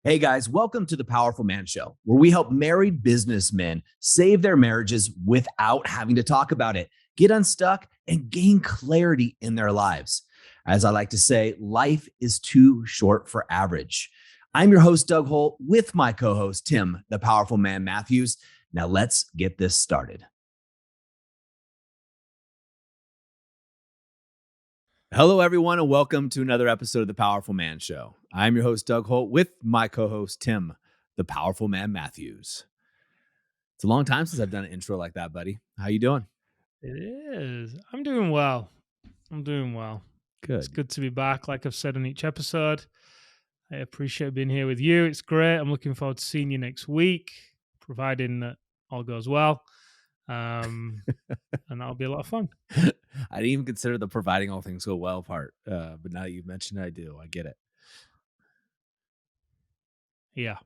Hey guys, welcome to the Powerful Man Show, where we help married businessmen save their marriages without having to talk about it, get unstuck, and gain clarity in their lives. As I like to say, life is too short for average. I'm your host, Doug Holt, with my co host, Tim, the Powerful Man Matthews. Now let's get this started. Hello, everyone, and welcome to another episode of the Powerful Man Show. I'm your host, Doug Holt, with my co-host, Tim, the Powerful Man Matthews. It's a long time since I've done an intro like that, buddy. How you doing? It is. I'm doing well. It's Good. good to be back, like I've said on each episode. I appreciate being here with you. It's great. I'm looking forward to seeing you next week, providing that all goes well. And that'll be a lot of fun. I didn't even consider the providing all things go well part, but now that you've mentioned it, I do. I get it. Yeah.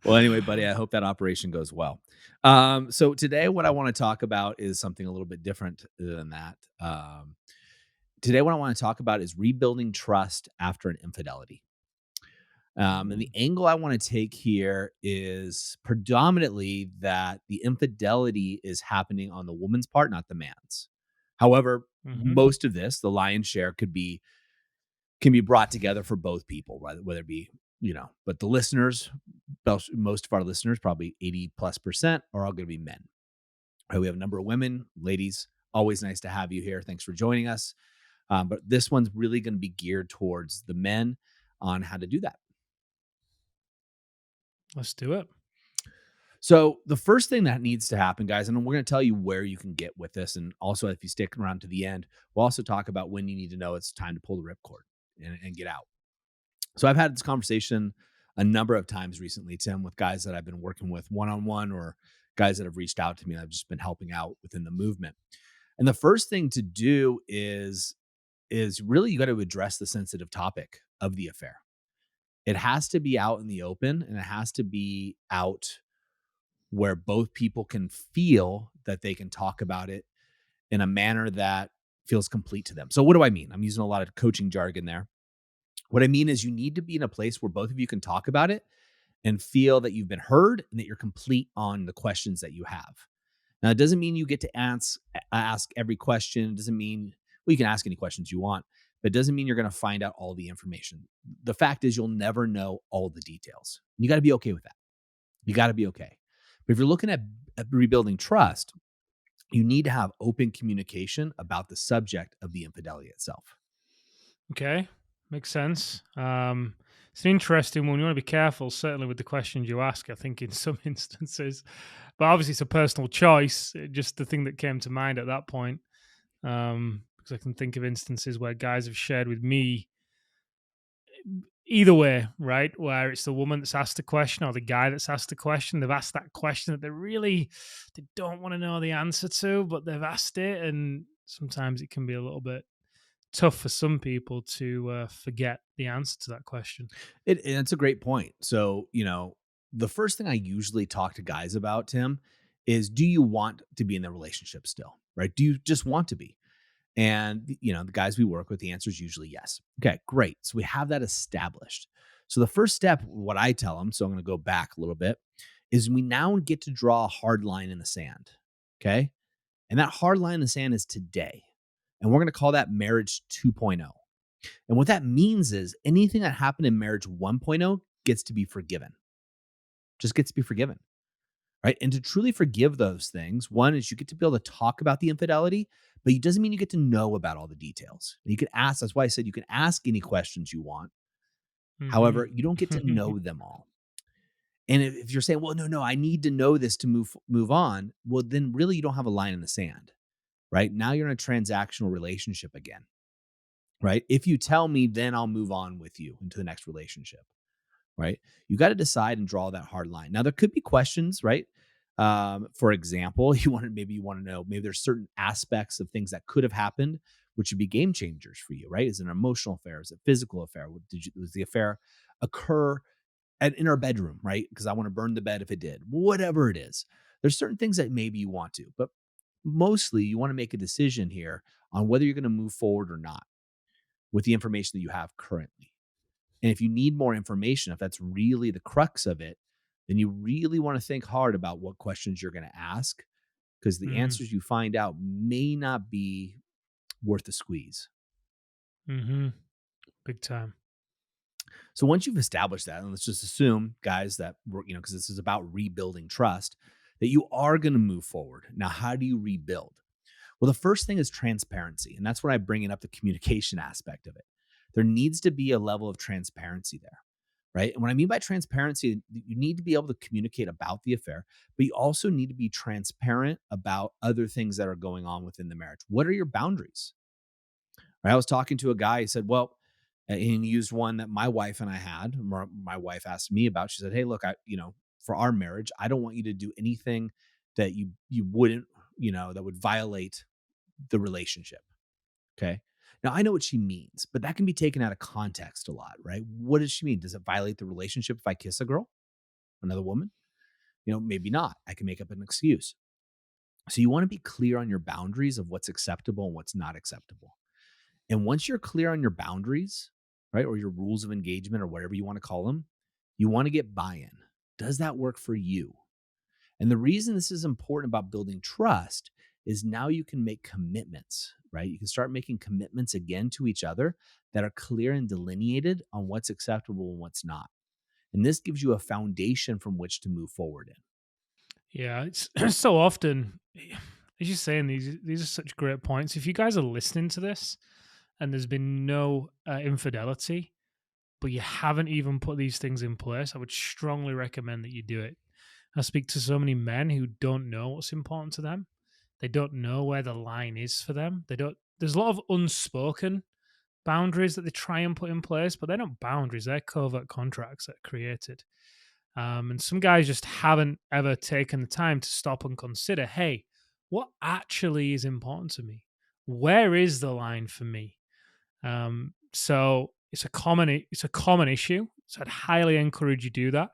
Well, anyway, buddy, I hope that operation goes well. So today, what I want to talk about is something a little bit different than that. Today, what I want to talk about is rebuilding trust after an infidelity. And the angle I want to take here is predominantly that the infidelity is happening on the woman's part, not the man's. However, Mhm. most of this, the lion's share, can be brought together for both people, right? Whether it be, but the listeners, most of our listeners, probably 80+%, are all going to be men. Right? We have a number of women, ladies. Always nice to have you here. Thanks for joining us. But this one's really going to be geared towards the men on how to do that. Let's do it. So the first thing that needs to happen, guys, and we're going to tell you where you can get with this. And also, if you stick around to the end, we'll also talk about when you need to know it's time to pull the ripcord and get out. So I've had this conversation a number of times recently, Tim, with guys that I've been working with one-on-one or guys that have reached out to me. I've just been helping out within the movement. And the first thing to do is really you got to address the sensitive topic of the affair. It has to be out in the open, and it has to be out where both people can feel that they can talk about it in a manner that feels complete to them. So what do I mean? I'm using a lot of coaching jargon there. What I mean is you need to be in a place where both of you can talk about it and feel that you've been heard and that you're complete on the questions that you have. Now, it doesn't mean you get to ask every question. It doesn't mean, well, you can ask any questions you want, but it doesn't mean you're going to find out all the information. The fact is you'll never know all the details. You got to be okay with that. You got to be okay. But if you're looking at rebuilding trust, you need to have open communication about the subject of the infidelity itself. Okay. Makes sense. It's an interesting one. You want to be careful, certainly with the questions you ask, I think, in some instances. But obviously, it's a personal choice. Just the thing that came to mind at that point. Because I can think of instances where guys have shared with me either way, right? Where it's the woman that's asked the question or the guy that's asked the question. They've asked that question that they don't want to know the answer to, but they've asked it. And sometimes it can be a little bit tough for some people to forget the answer to that question. It's a great point. So, the first thing I usually talk to guys about, Tim, is do you want to be in the relationship still? Right? Do you just want to be? And, the guys we work with, the answer is usually yes. Okay, great. So we have that established. So the first step, what I tell them, so I'm going to go back a little bit, is we now get to draw a hard line in the sand. Okay. And that hard line in the sand is today. And we're going to call that marriage 2.0. And what that means is anything that happened in marriage 1.0 gets to be forgiven, just gets to be forgiven. Right. And to truly forgive those things, one is you get to be able to talk about the infidelity, but it doesn't mean you get to know about all the details. You can ask, that's why I said you can ask any questions you want. Hmm. However, you don't get to know them all. And if you're saying, well, no, I need to know this to move on, well, then really you don't have a line in the sand. Right. Now you're in a transactional relationship again. Right. If you tell me, then I'll move on with you into the next relationship. Right. You got to decide and draw that hard line. Now, there could be questions, right? For example, maybe you want to know, maybe there's certain aspects of things that could have happened, which would be game changers for you, right? Is it an emotional affair? Is it a physical affair? Does the affair occur in our bedroom, right? Because I want to burn the bed if it did. Whatever it is, there's certain things that maybe you want to, but mostly you want to make a decision here on whether you're going to move forward or not with the information that you have currently. And if you need more information, if that's really the crux of it, then you really want to think hard about what questions you're going to ask, because the Mm, answers you find out may not be worth the squeeze. mm-hmm. Big time. So once you've established that, and let's just assume, guys, that we're, because this is about rebuilding trust, that you are going to move forward. Now, how do you rebuild? Well, the first thing is transparency. And that's when I bring it up, the communication aspect of it. There needs to be a level of transparency there, right? And what I mean by transparency, you need to be able to communicate about the affair, but you also need to be transparent about other things that are going on within the marriage. What are your boundaries? Right? I was talking to a guy, he said, well, and he used one that my wife and I had. My wife asked me about. She said, "Hey, look, for our marriage, I don't want you to do anything that you wouldn't, that would violate the relationship." Okay. Now I know what she means, but that can be taken out of context a lot, right? What does she mean? Does it violate the relationship if I kiss a girl, another woman? Maybe not. I can make up an excuse. So you want to be clear on your boundaries of what's acceptable and what's not acceptable. And once you're clear on your boundaries, right, or your rules of engagement or whatever you want to call them, you want to get buy in. Does that work for you? And the reason this is important about building trust is now you can make commitments, right? You can start making commitments again to each other that are clear and delineated on what's acceptable and what's not. And this gives you a foundation from which to move forward in. Yeah, it's so often, as you're saying, these are such great points. If you guys are listening to this and there's been no infidelity, but you haven't even put these things in place, I would strongly recommend that you do it. I speak to so many men who don't know what's important to them. They don't know where the line is for them. They don't. There's a lot of unspoken boundaries that they try and put in place, but they're not boundaries. They're covert contracts that are created. And some guys just haven't ever taken the time to stop and consider, hey, what actually is important to me? Where is the line for me? So it's a common issue. So I'd highly encourage you do that,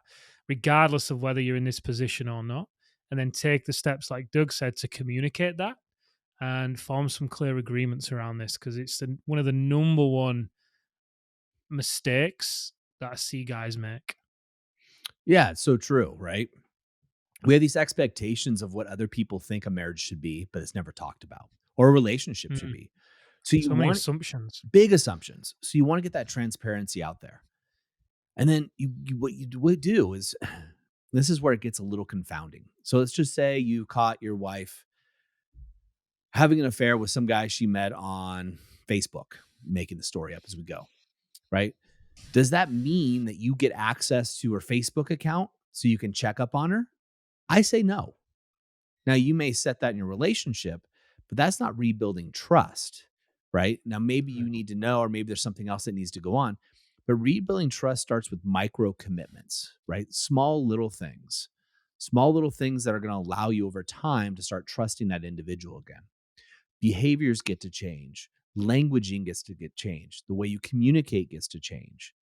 regardless of whether you're in this position or not. And then take the steps, like Doug said, to communicate that and form some clear agreements around this, because it's one of the number one mistakes that I see guys make. Yeah, it's so true, right? We have these expectations of what other people think a marriage should be, but it's never talked about, or a relationship should Mm. be. So you So many want assumptions. big assumptions. So you want to get that transparency out there. And then what you would do is this is where it gets a little confounding. So let's just say you caught your wife having an affair with some guy she met on Facebook, making the story up as we go, right? Does that mean that you get access to her Facebook account so you can check up on her? I say no. Now, you may set that in your relationship, but that's not rebuilding trust, right? Now, maybe Mm. you need to know, or maybe there's something else that needs to go on. But rebuilding trust starts with micro commitments, right? Small little things that are going to allow you over time to start trusting that individual again. Behaviors get to change, languaging gets to get changed, the way you communicate gets to change.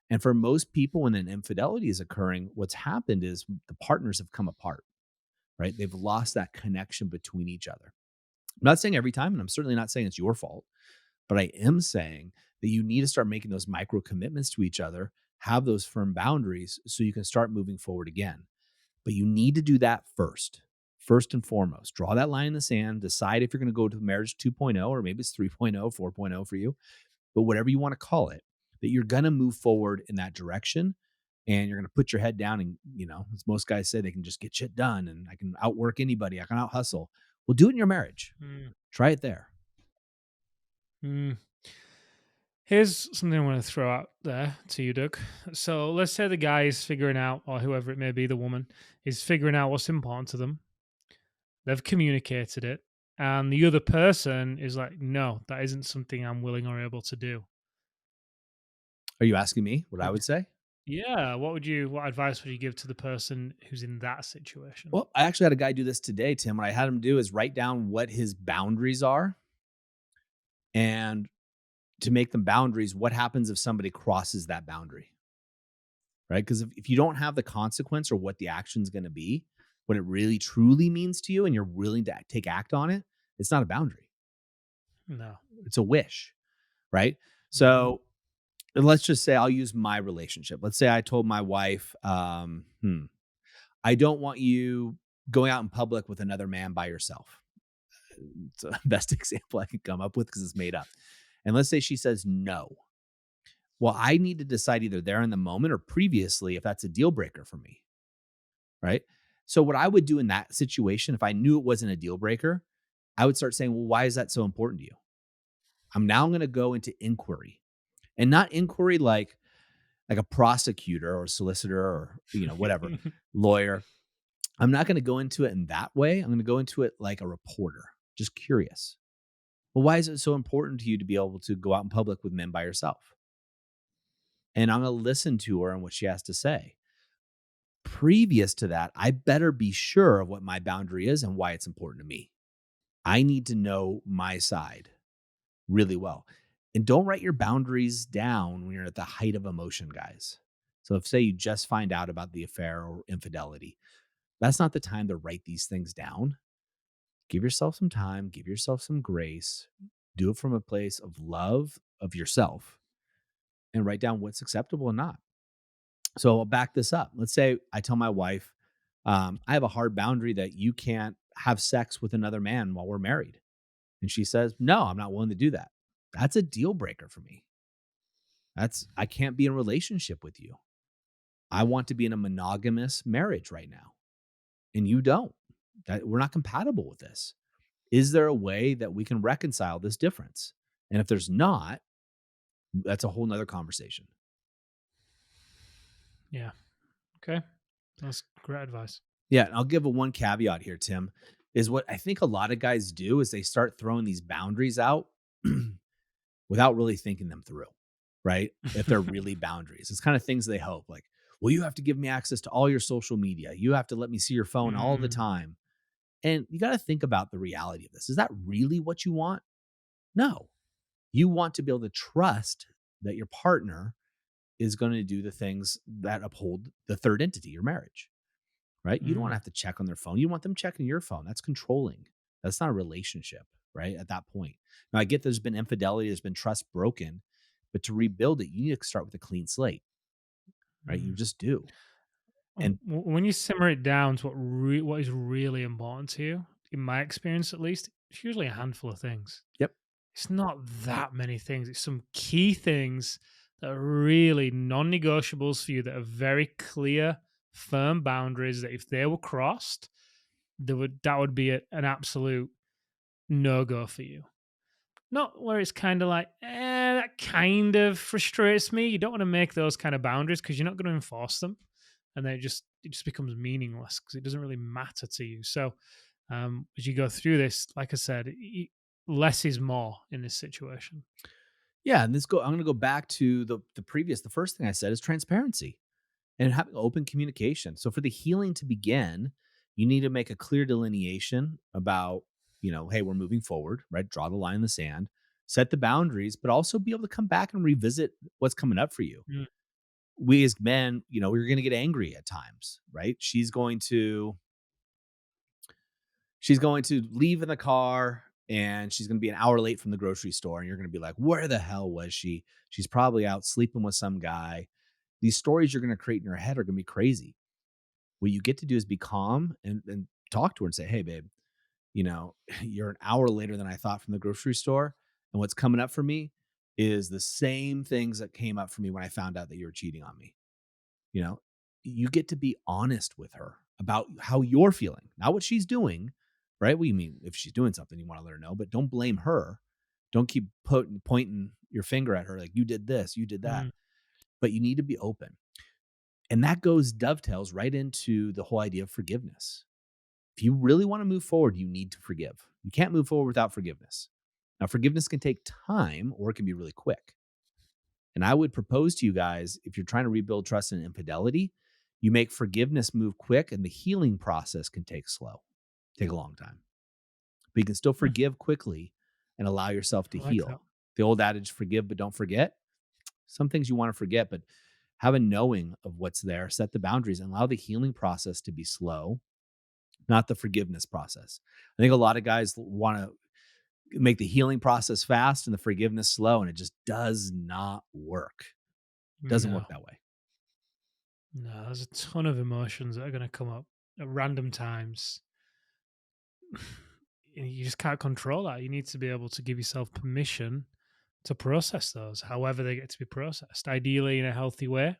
And for most people, when an infidelity is occurring, what's happened is the partners have come apart, right? They've lost that connection between each other. I'm not saying every time, and I'm certainly not saying it's your fault, but I am saying that you need to start making those micro commitments to each other, have those firm boundaries so you can start moving forward again. But you need to do that first. First and foremost, draw that line in the sand, decide if you're going to go to marriage 2.0 or maybe it's 3.0, 4.0 for you, but whatever you want to call it, that you're going to move forward in that direction and you're going to put your head down and, as most guys say, they can just get shit done and I can outwork anybody. I can out hustle. Well, do it in your marriage. Mm. Try it there. Mm. Here's something I want to throw out there to you, Doug. So let's say the guy is figuring out, or whoever it may be, the woman is figuring out what's important to them. They've communicated it, and the other person is like, "No, that isn't something I'm willing or able to do." Are you asking me what I Would would say? Yeah, what advice would you give to the person who's in that situation? Well, I actually had a guy do this today, Tim. What I had him do is write down what his boundaries are and to make them boundaries, what happens if somebody crosses that boundary, right? Because if you don't have the consequence or what the action's going to be, what it really truly means to you, and you're willing to take act on it, it's not a boundary. No. It's a wish, right? Mhm. So let's just say I'll use my relationship. Let's say I told my wife, I don't want you going out in public with another man by yourself. It's the best example I can come up with because it's made up. And let's say she says no. Well, I need to decide either there in the moment or previously if that's a deal breaker for me, right? So, what I would do in that situation, if I knew it wasn't a deal breaker, I would start saying, well, why is that so important to you? I'm now going to go into inquiry and not inquiry like a prosecutor or solicitor or, whatever, lawyer. I'm not going to go into it in that way. I'm going to go into it like a reporter, just curious. Well, why is it so important to you to be able to go out in public with men by yourself? And I'm going to listen to her and what she has to say. Previous to that, I better be sure of what my boundary is and why it's important to me. I need to know my side really well. And don't write your boundaries down when you're at the height of emotion, guys. So if say you just find out about the affair or infidelity, that's not the time to write these things down. Give yourself some time, give yourself some grace. Do it from a place of love of yourself and write down what's acceptable and not. So I'll back this up. Let's say I tell my wife, I have a hard boundary that you can't have sex with another man while we're married. And she says, no, I'm not willing to do that. That's a deal breaker for me. I can't be in a relationship with you. I want to be in a monogamous marriage right now. And you don't. That we're not compatible with this. Is there a way that we can reconcile this difference? And if there's not, that's a whole nother conversation. Yeah. Okay. That's great advice. Yeah. And I'll give a one caveat here, Tim, is what I think a lot of guys do is they start throwing these boundaries out without really thinking them through, right? If they're really boundaries, it's kind of things they hope like, well, you have to give me access to all your social media. You have to let me see your phone all the Mm, time. And you got to think about the reality of this. Is that really what you want? No. You want to be able to trust that your partner is going to do the things that uphold the third entity, your marriage, right? You don't want to mm, have to check on their phone. You want them checking your phone. That's controlling. That's not a relationship, right? At that point. Now, I get there's been infidelity, there's been trust broken, but to rebuild it, you need to start with a clean slate, right? You mm. just do. And When you simmer it down to what is really important to you, in my experience at least, it's usually a handful of things. yep. It's not that many things. It's some key things that are really non-negotiables for you that are very clear, firm boundaries that if they were crossed, that would be an absolute no-go for you. Not where it's kind of like, that kind of frustrates me. You don't want to make those kind of boundaries because you're not going to enforce them, and then it just becomes meaningless because it doesn't really matter to you. So as you go through this, like I said, less is more in this situation. Yeah. And I'm going to go back to the first thing I said is transparency and having open communication. So for the healing to begin, you need to make a clear delineation about, hey, we're moving forward, right? Draw the line in the sand, set the boundaries, but also be able to come back and revisit what's coming up for you. Mm, We as men, we're going to get angry at times, right? She's going to leave in the car and she's going to be an hour late from the grocery store and you're going to be like, "Where the hell was she? She's probably out sleeping with some guy." These stories you're going to create in your head are going to be crazy. What you get to do is be calm and talk to her and say, "Hey, babe, you're an hour later than I thought from the grocery store. And what's coming up for me is the same things that came up for me when I found out that you were cheating on me." You know, you get to be honest with her about how you're feeling, not what she's doing, right? Well, you mean if she's doing something, you want to let her know, but don't blame her. Don't keep pointing your finger at her like you did this, you did that. mm, But you need to be open. And that dovetails right into the whole idea of forgiveness. If you really want to move forward, you need to forgive. You can't move forward without forgiveness. Now, forgiveness can take time or it can be really quick. And I would propose to you guys if you're trying to rebuild trust and infidelity, you make forgiveness move quick and the healing process can take a long time. But you can still mm. forgive quickly and allow yourself to I like that. heal. The old adage, forgive but don't forget. Some things you want to forget, but have a knowing of what's there, set the boundaries, and allow the healing process to be slow, not the forgiveness process. I think a lot of guys want to make the healing process fast and the forgiveness slow, and it just does not work. Doesn't No, work that way. no, there's a ton of emotions that are going to come up at random times. You just can't control that. You need to be able to give yourself permission to process those, however they get to be processed. Ideally, in a healthy way.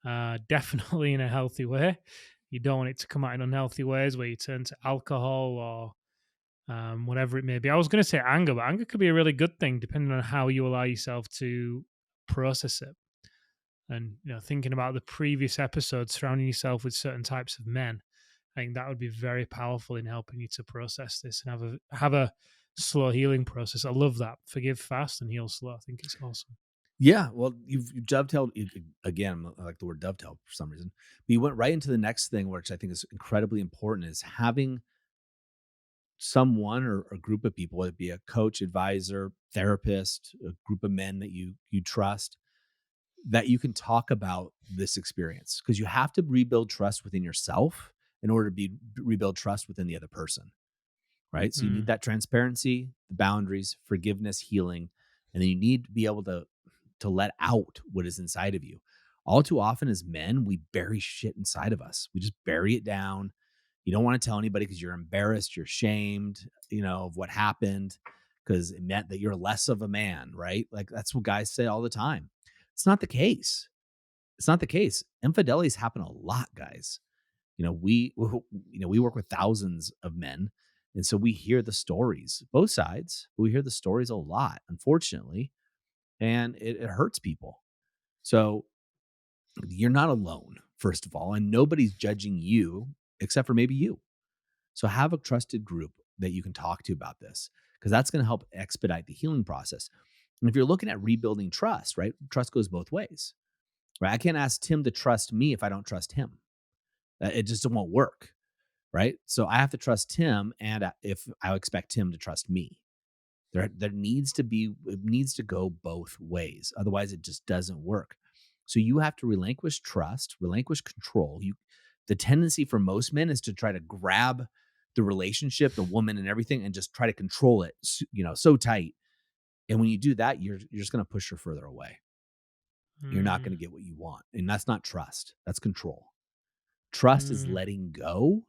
Definitely in a healthy way. You don't want it to come out in unhealthy ways where you turn to alcohol or whatever it may be. I was going to say anger, but anger could be a really good thing depending on how you allow yourself to process it. And thinking about the previous episodes, surrounding yourself with certain types of men, I think that would be very powerful in helping you to process this and have a slow healing process. I love that. Forgive fast and heal slow. I think it's awesome. Yeah, well, you've dovetailed again. I like the word dovetail for some reason. But you went right into the next thing, which I think is incredibly important, is having someone or a group of people, whether it be a coach, advisor, therapist, a group of men that you trust, that you can talk about this experience, because you have to rebuild trust within yourself in order to rebuild trust within the other person, right? So you need Mm, that transparency, the boundaries, forgiveness, healing, and then you need to be able to let out what is inside of you. All too often as men, we bury shit inside of us. We just bury it down. You don't want to tell anybody because you're embarrassed, you're shamed, of what happened, because it meant that you're less of a man, right? Like that's what guys say all the time. It's not the case. It's not the case. Infidelities happen a lot, guys. We work with thousands of men, and so we hear the stories, both sides. But we hear the stories a lot, unfortunately, and it hurts people. So you're not alone, first of all, and nobody's judging you except for maybe you. So have a trusted group that you can talk to about this, because that's going to help expedite the healing process. And if you're looking at rebuilding trust, right? Trust goes both ways, right? I can't ask Tim to trust me if I don't trust him. It just won't work, right? So I have to trust Tim, and if I expect Tim to trust me, there needs to be, it needs to go both ways. Otherwise, it just doesn't work. So you have to relinquish trust, relinquish control. The tendency for most men is to try to grab the relationship, the woman, and everything, and just try to control it, so tight. And when you do that, you're just going to push her further away. You're not going mm, to get what you want, and that's not trust. That's control. Trust is mm. letting go,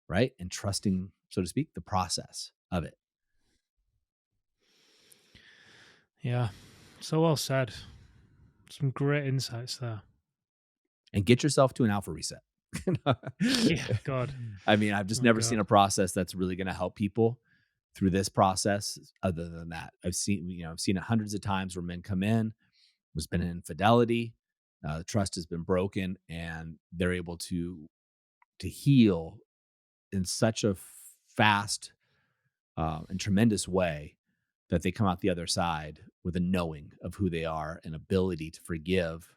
right, and trusting, so to speak, the process of it. Yeah, so well said. Some great insights there. And get yourself to an alpha reset. Yeah, God. I mean, I've just Oh, never seen God. a process that's really going to help people through this process. Other than that, I've seen it hundreds of times where men come in, there's been an infidelity, the trust has been broken, and they're able to heal in such a fast and tremendous way that they come out the other side with a knowing of who they are and ability to forgive.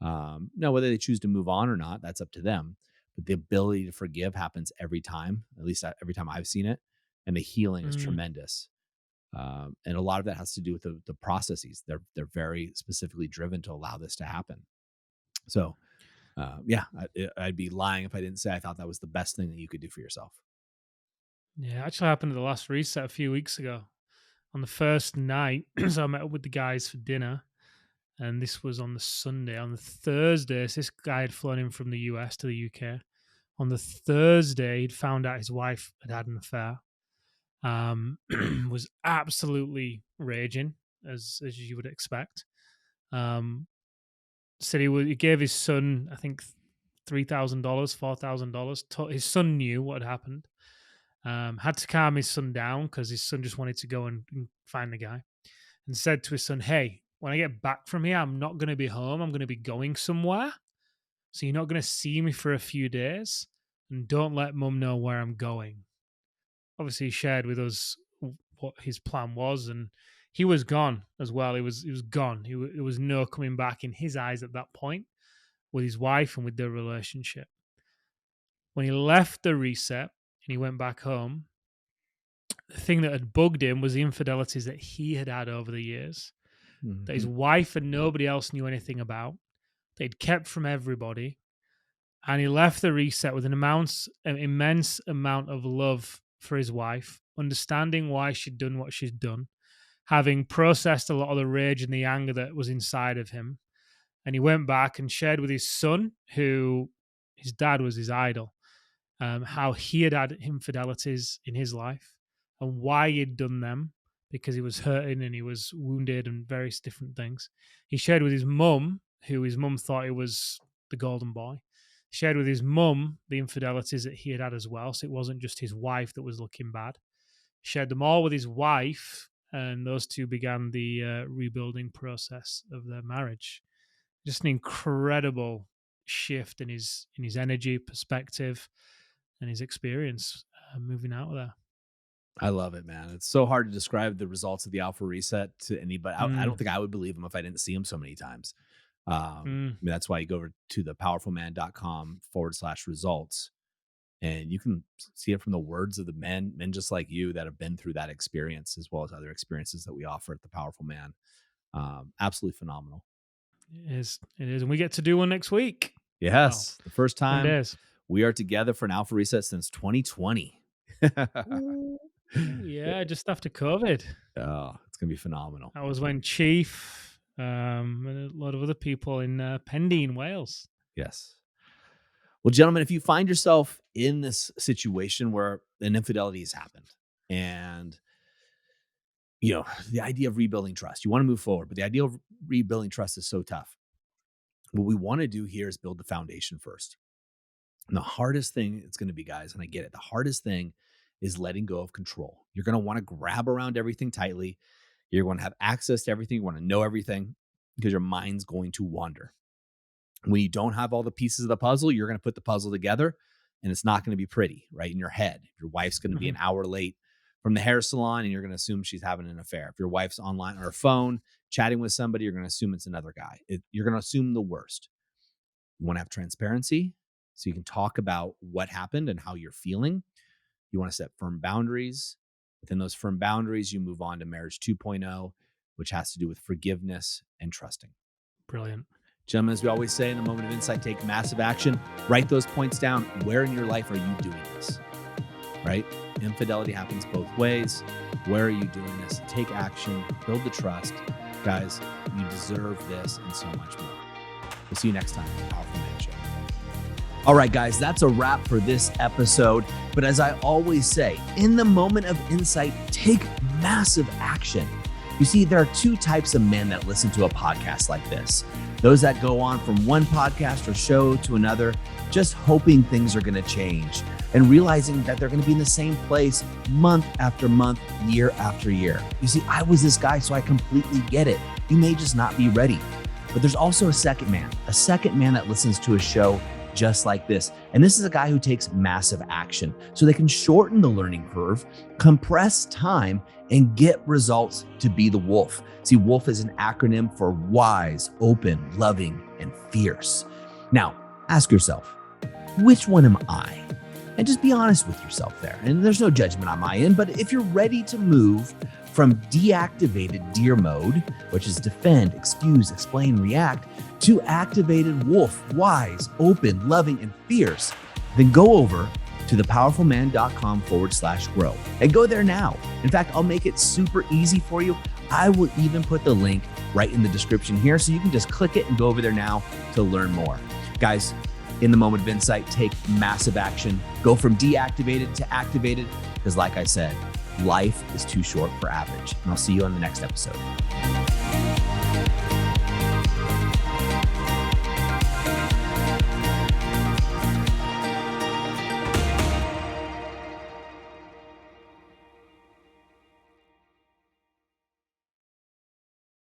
Now, whether they choose to move on or not, that's up to them. But the ability to forgive happens every time, at least every time I've seen it. And the healing is Mm, tremendous. And a lot of that has to do with the processes. They're very specifically driven to allow this to happen. So, yeah, I'd be lying if I didn't say I thought that was the best thing that you could do for yourself. yeah, actually happened at the last reset a few weeks ago. On the first night, so I met up with the guys for dinner, and this was on the Sunday. On the Thursday, so this guy had flown in from the US to the UK. On the Thursday, he'd found out his wife had had an affair. Was absolutely raging, as you would expect. Um, Said he gave his son, I think, $3,000, $4,000. His son knew what had happened. Had to calm his son down because his son just wanted to go and find the guy, and said to his son, "Hey, when I get back from here, I'm not going to be home. I'm going to be going somewhere. So you're not going to see me for a few days, and don't let mum know where I'm going." Obviously, he shared with us what his plan was, and he was gone as well. He was gone. It was no coming back in his eyes at that point with his wife and with their relationship. When he left the reset and he went back home, the thing that had bugged him was the infidelities that he had had over the years, that his Mhm. wife and nobody else knew anything about, they'd kept from everybody. And he left the reset with an immense amount of love for his wife, understanding why she'd done what she'd done, having processed a lot of the rage and the anger that was inside of him, And he went back and shared with his son, who his dad was his idol, how he had infidelities in his life and why he'd done them, because he was hurting and he was wounded and various different things. He shared with his mum, who his mum thought he was the golden boy. Shared with his mum the infidelities that he had had as well. So it wasn't just his wife that was looking bad. Shared them all with his wife, and those two began the rebuilding process of their marriage. Just an incredible shift in his energy, perspective, and his experience moving out of there. I love it, man. It's so hard to describe the results of the Alpha Reset to anybody. I don't Mm, think I would believe them if I didn't see them so many times. mm, I mean, that's why you go over to thepowerfulman.com/results, and you can see it from the words of the men just like you that have been through that experience, as well as other experiences that we offer at the Powerful Man. Absolutely phenomenal. it is. It is. And we get to do one next week. Wow. Yes, the first Fun time days. we are together for an Alpha Reset since 2020. Ooh, yeah, just after COVID. Oh, it's gonna be phenomenal. That was when Chief and a lot of other people in Pendy in Wales. Yes. Well, gentlemen, if you find yourself in this situation where an infidelity has happened and the idea of rebuilding trust, you want to move forward, but the idea of rebuilding trust is so tough. What we want to do here is build the foundation first. And the hardest thing it's going to be, guys, and I get it, the hardest thing is letting go of control. You're going to want to grab around everything tightly. You're going to have access to everything. You want to know everything because your mind's going to wander. When you don't have all the pieces of the puzzle, you're going to put the puzzle together and it's not going to be pretty, right? In your head. Your wife's going to be an hour late from the hair salon and you're going to assume she's having an affair. If your wife's online on her phone chatting with somebody, you're going to assume it's another guy. You're going to assume the worst. You want to have transparency so you can talk about what happened and how you're feeling. You want to set firm boundaries. Within those firm boundaries, you move on to marriage 2.0, which has to do with forgiveness and trusting. Brilliant. Gentlemen, as we always say, in a moment of insight, take massive action. Write those points down. Where in your life are you doing this? Right? Infidelity happens both ways. Where are you doing this? Take action. Build the trust. Guys, you deserve this and so much more. We'll see you next time on the Powerful Man Show. All right, guys, that's a wrap for this episode. But as I always say, in the moment of insight, take massive action. You see, there are two types of men that listen to a podcast like this. Those that go on from one podcast or show to another, just hoping things are going to change and realizing that they're going to be in the same place month after month, year after year. You see, I was this guy, so I completely get it. You may just not be ready. But there's also a second man that listens to a show just like this. And this is a guy who takes massive action so they can shorten the learning curve, compress time, and get results to be the wolf. See, wolf is an acronym for wise, open, loving, and fierce. Now, ask yourself, which one am I? And just be honest with yourself there. And there's no judgment on my end, but if you're ready to move from deactivated deer mode, which is defend, excuse, explain, react, to activated wolf, wise, open, loving, and fierce, then go over to thepowerfulman.com/grow and go there now. In fact, I'll make it super easy for you. I will even put the link right in the description here so you can just click it and go over there now to learn more. Guys, in the moment of insight, take massive action. Go from deactivated to activated because like I said, life is too short for average. And I'll see you on the next episode.